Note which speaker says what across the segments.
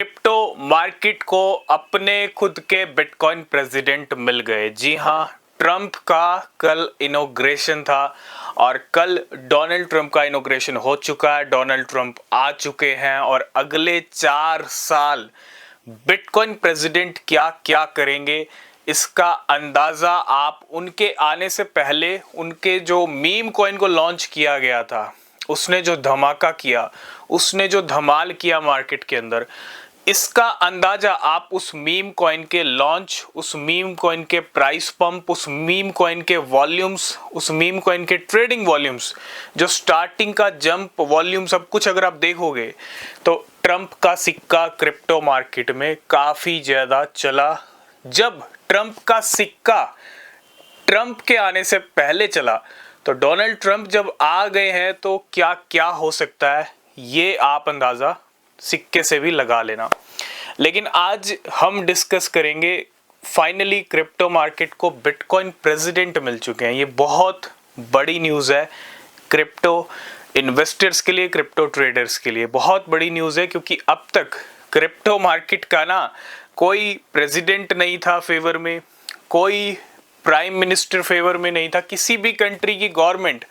Speaker 1: Crypto market को अपने खुद के बिटकॉइन प्रेसिडेंट मिल गए। जी हाँ, ट्रंप का कल इनॉग्रेशन था और कल डोनाल्ड ट्रंप का इनॉग्रेशन हो चुका है। डोनाल्ड ट्रंप आ चुके हैं और अगले 4 साल बिटकॉइन प्रेसिडेंट क्या क्या करेंगे इसका अंदाजा आप उनके आने से पहले उनके जो मीम कॉइन को लॉन्च किया गया था, उसने जो धमाका किया, उसने जो धमाल किया मार्केट के अंदर, इसका अंदाजा आप उस मीम कॉइन के लॉन्च, उस मीम कॉइन के प्राइस पंप, उस मीम कॉइन के वॉल्यूम्स, उस मीम कॉइन के ट्रेडिंग वॉल्यूम्स, जो स्टार्टिंग का जंप वॉल्यूम, सब कुछ अगर आप देखोगे तो ट्रंप का सिक्का क्रिप्टो मार्केट में काफी ज्यादा चला। जब ट्रंप का सिक्का ट्रंप के आने से पहले चला तो डोनाल्ड ट्रंप जब आ गए हैं तो क्या क्या हो सकता है ये आप अंदाजा सिक्के से भी लगा लेना। लेकिन आज हम डिस्कस करेंगे, फाइनली क्रिप्टो मार्केट को बिटकॉइन प्रेसिडेंट मिल चुके हैं। ये बहुत बड़ी न्यूज़ है क्रिप्टो इन्वेस्टर्स के लिए, क्रिप्टो ट्रेडर्स के लिए बहुत बड़ी न्यूज़ है, क्योंकि अब तक क्रिप्टो मार्केट का ना कोई प्रेसिडेंट नहीं था फेवर में, कोई प्राइम मिनिस्टर फेवर में नहीं था, किसी भी कंट्री की गवर्नमेंट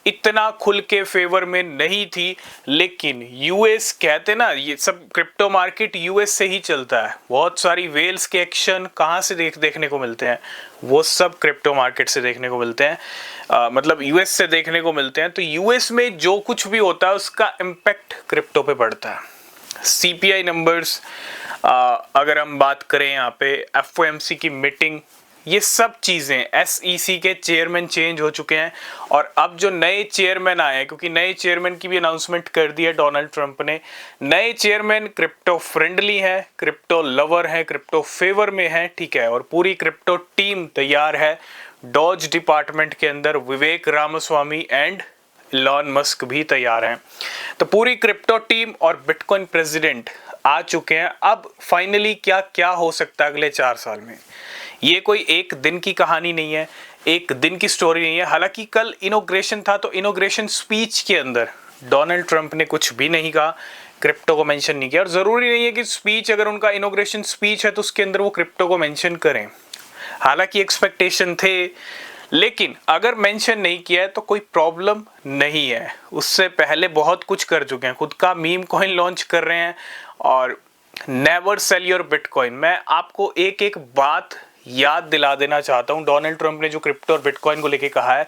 Speaker 1: इतना खुल के फेवर में नहीं थी। लेकिन यूएस कहते ना, ये सब क्रिप्टो मार्केट यूएस से ही चलता है। बहुत सारी वेल्स के एक्शन कहाँ से देखने को मिलते हैं, वो सब क्रिप्टो मार्केट से देखने को मिलते हैं, मतलब यूएस से देखने को मिलते हैं। तो यूएस में जो कुछ भी होता है उसका इम्पैक्ट क्रिप्टो पे पड़ता है। सीपीआई नंबर्स, अगर हम बात करें यहाँ पे एफओएमसी की मीटिंग, ये सब चीज़ें, एसईसी के चेयरमैन चेंज हो चुके हैं और अब जो नए चेयरमैन आए हैं, क्योंकि नए चेयरमैन की भी अनाउंसमेंट कर दी है डोनाल्ड ट्रंप ने। नए चेयरमैन क्रिप्टो फ्रेंडली है, क्रिप्टो लवर है, क्रिप्टो फेवर में है, ठीक है, और पूरी क्रिप्टो टीम तैयार है। डॉज डिपार्टमेंट के अंदर विवेक रामास्वामी एंड इलॉन मस्क भी तैयार हैं। तो पूरी क्रिप्टो टीम और बिटकॉइन प्रेसिडेंट आ चुके हैं। अब फाइनली क्या क्या हो सकता है अगले 4 साल में, ये कोई एक दिन की कहानी नहीं है, एक दिन की स्टोरी नहीं है। हालांकि कल इनॉग्रेशन था तो इनॉग्रेशन स्पीच के अंदर डोनाल्ड ट्रंप ने कुछ भी नहीं कहा, क्रिप्टो को मेंशन नहीं किया। और ज़रूरी नहीं है कि स्पीच, अगर उनका इनॉग्रेशन स्पीच है तो उसके अंदर वो क्रिप्टो को मेंशन करें। हालांकि एक्सपेक्टेशन थे, लेकिन अगर मेंशन नहीं किया है तो कोई प्रॉब्लम नहीं है। उससे पहले बहुत कुछ कर चुके हैं, खुद का मीम कॉइन लॉन्च कर रहे हैं और नेवर सेल योर बिटकॉइन। मैं आपको एक एक बात याद दिला देना चाहता हूं। डोनाल्ड ट्रंप ने जो क्रिप्टो और बिटकॉइन को लेके कहा है,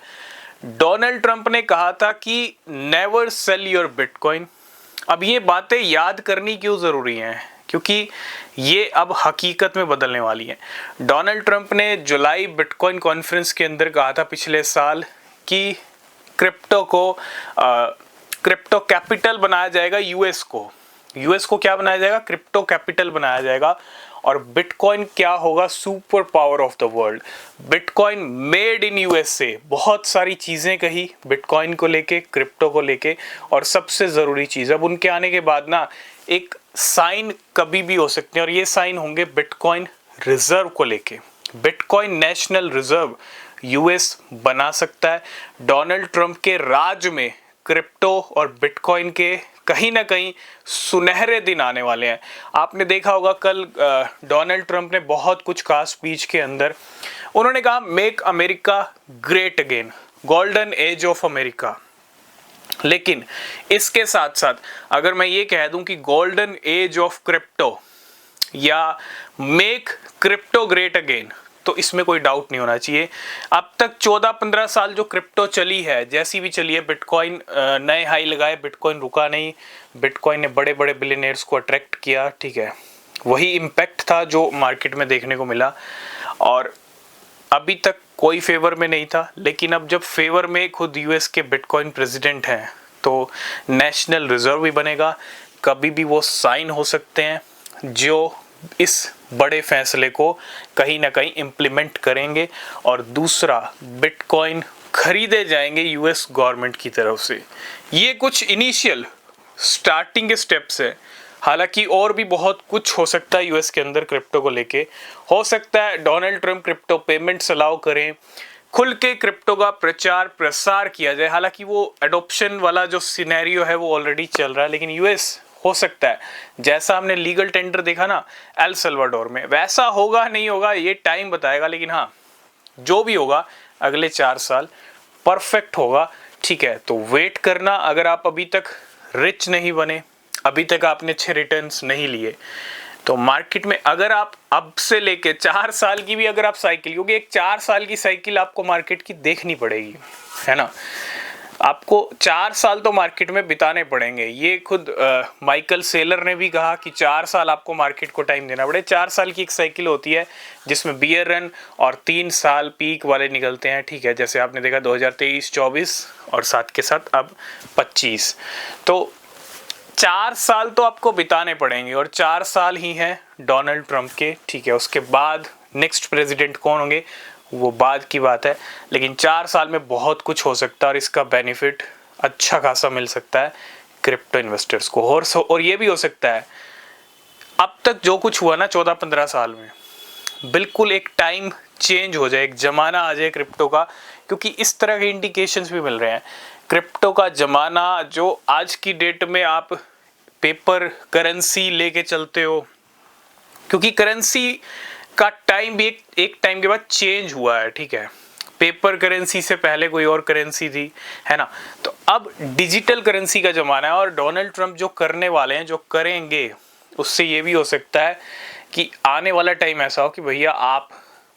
Speaker 1: डोनाल्ड ट्रंप ने कहा था कि नेवर सेल योर बिटकॉइन। अब ये बातें याद करनी क्यों जरूरी हैं, क्योंकि ये अब हकीकत में बदलने वाली है। डोनाल्ड ट्रंप ने जुलाई बिटकॉइन कॉन्फ्रेंस के अंदर कहा था पिछले साल कि क्रिप्टो को क्रिप्टो कैपिटल बनाया जाएगा। यूएस को क्या बनाया जाएगा, क्रिप्टो कैपिटल बनाया जाएगा। और बिटकॉइन क्या होगा, super power of the world. Bitcoin made in USA. बहुत सारी चीजें कही बिटकॉइन को लेके, क्रिप्टो को लेके। और सबसे जरूरी चीज, अब उनके आने के बाद ना एक साइन कभी भी हो सकते हैं, और ये साइन होंगे बिटकॉइन रिजर्व को लेके। बिटकॉइन नेशनल रिजर्व यूएस बना सकता है। डोनाल्ड ट्रंप के राज में क्रिप्टो और बिटकॉइन के कहीं ना कहीं सुनहरे दिन आने वाले हैं। आपने देखा होगा कल डोनाल्ड ट्रंप ने बहुत कुछ कहा स्पीच के अंदर। उन्होंने कहा make America great again, golden age of America. लेकिन इसके साथ साथ अगर मैं ये कह दूं कि गोल्डन एज ऑफ क्रिप्टो या मेक क्रिप्टो ग्रेट अगेन, तो इसमें कोई डाउट नहीं होना चाहिए। अब तक 14-15 साल जो क्रिप्टो चली है, जैसी भी चली है, बिटकॉइन नए हाई लगाए, बिटकॉइन रुका नहीं, बिटकॉइन ने बड़े बड़े बिलियनर्स को अट्रैक्ट किया, ठीक है, वही इम्पैक्ट था जो मार्केट में देखने को मिला। और अभी तक कोई फेवर में नहीं था, लेकिन अब जब फेवर में खुद यूएस के बिटकॉइन प्रेसिडेंट हैं तो नेशनल रिजर्व भी बनेगा। कभी भी वो साइन हो सकते हैं जो इस बड़े फैसले को कहीं ना कहीं इम्प्लीमेंट करेंगे। और दूसरा, बिटकॉइन खरीदे जाएंगे यूएस गवर्नमेंट की तरफ से। ये कुछ इनिशियल स्टार्टिंग स्टेप्स है। हालांकि और भी बहुत कुछ हो सकता है यूएस के अंदर क्रिप्टो को लेके। हो सकता है Donald Trump crypto payments allow करें, खुल के क्रिप्टो का प्रचार प्रसार किया जाए। हालांकि वो एडॉप्शन वाला जो सिनेरियो है वो ऑलरेडी चल रहा है, लेकिन यूएस हो सकता है जैसा हमने लीगल टेंडर देखा ना एल सल्वाडोर में, वैसा होगा नहीं होगा ये टाइम बताएगा, लेकिन हाँ जो भी होगा अगले 4 साल परफेक्ट होगा। ठीक है, तो वेट करना। अगर आप अभी तक रिच नहीं बने, अभी तक आपने अच्छे रिटर्न्स नहीं लिए, तो मार्केट में अगर आप अब से लेके 4 साल की भी अगर आप साइकिल, क्योंकि एक 4 साल की साइकिल आपको मार्केट की देखनी पड़ेगी, है ना, आपको 4 साल तो मार्केट में बिताने पड़ेंगे। ये खुद माइकल सेलर ने भी कहा कि 4 साल आपको मार्केट को टाइम देना पड़े। 4 साल की एक साइकिल होती है जिसमें बियर रन और 3 साल पीक वाले निकलते हैं। ठीक है, जैसे आपने देखा 2023, 24 और साथ के साथ अब 25। तो 4 साल तो आपको बिताने पड़ेंगे और 4 साल ही हैं डोनाल्ड ट्रंप के। ठीक है, उसके बाद नेक्स्ट प्रेसिडेंट कौन होंगे वो बाद की बात है, लेकिन 4 साल में बहुत कुछ हो सकता है और इसका बेनिफिट अच्छा खासा मिल सकता है क्रिप्टो इन्वेस्टर्स को। और ये भी हो सकता है अब तक जो कुछ हुआ ना 14-15 साल में, बिल्कुल एक टाइम चेंज हो जाए, एक जमाना आ जाए क्रिप्टो का, क्योंकि इस तरह के इंडिकेशंस भी मिल रहे हैं। क्रिप्टो का जमाना जो आज की डेट में आप पेपर करेंसी लेके चलते हो, क्योंकि करेंसी का टाइम भी एक टाइम के बाद चेंज हुआ है। ठीक है, पेपर करेंसी से पहले कोई और करेंसी थी, है ना, तो अब डिजिटल करेंसी का जमाना है। और डोनाल्ड ट्रंप जो करने वाले हैं, जो करेंगे, उससे ये भी हो सकता है कि आने वाला टाइम ऐसा हो कि भैया आप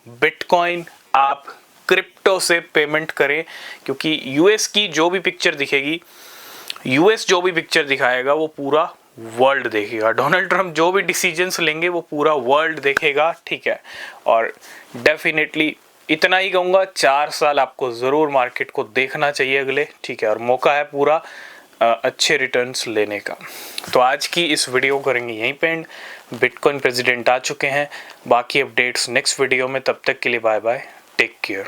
Speaker 1: बिटकॉइन, आप क्रिप्टो से पेमेंट करें, क्योंकि यूएस की जो भी पिक्चर दिखेगी, यूएस जो भी पिक्चर दिखाएगा वो पूरा वर्ल्ड देखेगा। डोनाल्ड ट्रंप जो भी डिसीजंस लेंगे वो पूरा वर्ल्ड देखेगा। ठीक है, और डेफिनेटली इतना ही कहूँगा, 4 साल आपको ज़रूर मार्केट को देखना चाहिए अगले। ठीक है, और मौका है पूरा अच्छे रिटर्न्स लेने का। तो आज की इस वीडियो को करेंगे यहीं पे एंड। बिटकॉइन प्रेसिडेंट आ चुके हैं, बाकी अपडेट्स नेक्स्ट वीडियो में। तब तक के लिए बाय बाय, टेक केयर।